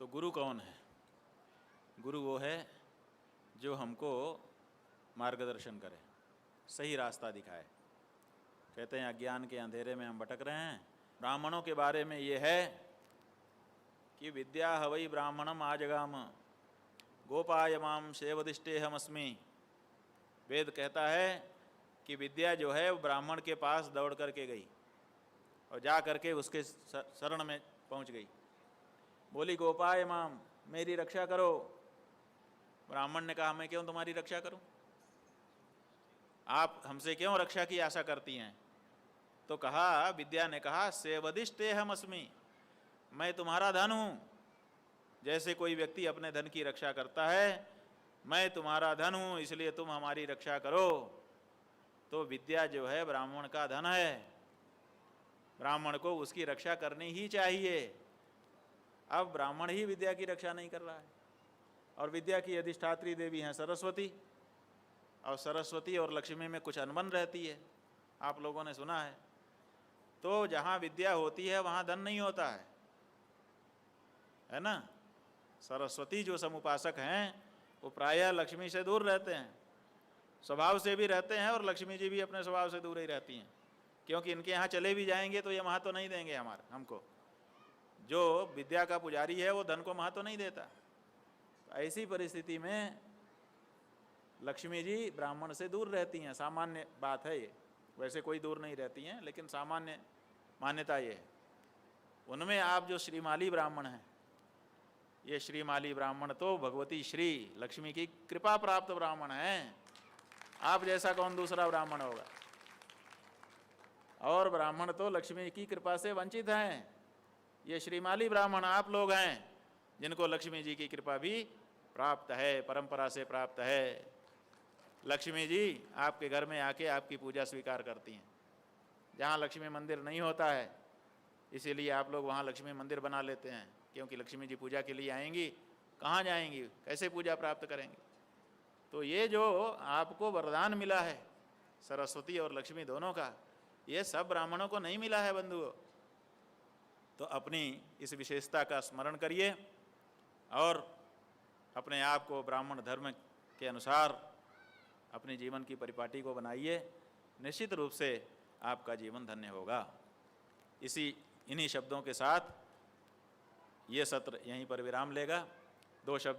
तो गुरु कौन है? गुरु वो है जो हमको मार्गदर्शन करे, सही रास्ता दिखाए। कहते हैं अज्ञान के अंधेरे में हम भटक रहे हैं। ब्राह्मणों के बारे में ये है कि विद्या हवै ब्राह्मणम आजगाम गोपायमाम सेवदिष्टेहमस्मि। वेद कहता है कि विद्या जो है वो ब्राह्मण के पास दौड़ करके गई और जा करके उसके शरण में पहुंच गई। बोली गोपायमाम, मेरी रक्षा करो। ब्राह्मण ने कहा मैं क्यों तुम्हारी रक्षा करूं? आप हमसे क्यों रक्षा की आशा करती हैं? तो कहा, विद्या ने कहा सेवदिष्टेहमस्मि, मैं तुम्हारा धन हूं। जैसे कोई व्यक्ति अपने धन की रक्षा करता है, मैं तुम्हारा धन हूं इसलिए तुम हमारी रक्षा करो। तो विद्या जो है ब्राह्मण का धन है, ब्राह्मण को उसकी रक्षा करनी ही चाहिए। अब ब्राह्मण ही विद्या की रक्षा नहीं कर रहा है। और विद्या की अधिष्ठात्री देवी हैं सरस्वती, और सरस्वती और लक्ष्मी में कुछ अनबन रहती है, आप लोगों ने सुना है। तो जहाँ विद्या होती है वहाँ धन नहीं होता है ना। सरस्वती जो समुपासक हैं वो प्रायः लक्ष्मी से दूर रहते हैं, स्वभाव से भी रहते हैं, और लक्ष्मी जी भी अपने स्वभाव से दूर ही रहती हैं, क्योंकि इनके यहाँ चले भी जाएंगे तो ये महत्व नहीं देंगे हमको। जो विद्या का पुजारी है वो धन को महत्व नहीं देता। तो ऐसी परिस्थिति में लक्ष्मी जी ब्राह्मण से दूर रहती हैं, सामान्य बात है ये। वैसे कोई दूर नहीं रहती हैं, लेकिन सामान्य मान्यता ये है। उनमें आप जो श्रीमाली ब्राह्मण हैं, ये श्रीमाली ब्राह्मण तो भगवती श्री लक्ष्मी की कृपा प्राप्त ब्राह्मण हैं। आप जैसा कौन दूसरा ब्राह्मण होगा? और ब्राह्मण तो लक्ष्मी की कृपा से वंचित हैं। ये श्रीमाली ब्राह्मण आप लोग हैं जिनको लक्ष्मी जी की कृपा भी प्राप्त है, परंपरा से प्राप्त है। लक्ष्मी जी आपके घर में आके आपकी पूजा स्वीकार करती हैं। जहाँ लक्ष्मी मंदिर नहीं होता है, इसीलिए आप लोग वहाँ लक्ष्मी मंदिर बना लेते हैं, क्योंकि लक्ष्मी जी पूजा के लिए आएंगी, कहाँ जाएंगी, कैसे पूजा प्राप्त करेंगी? तो ये जो आपको वरदान मिला है सरस्वती और लक्ष्मी दोनों का, ये सब ब्राह्मणों को नहीं मिला है बंधुओं। तो अपनी इस विशेषता का स्मरण करिए और अपने आप को ब्राह्मण धर्म के अनुसार अपने जीवन की परिपाटी को बनाइए। निश्चित रूप से आपका जीवन धन्य होगा। इन्हीं शब्दों के साथ ये सत्र यहीं पर विराम लेगा। 2 शब्द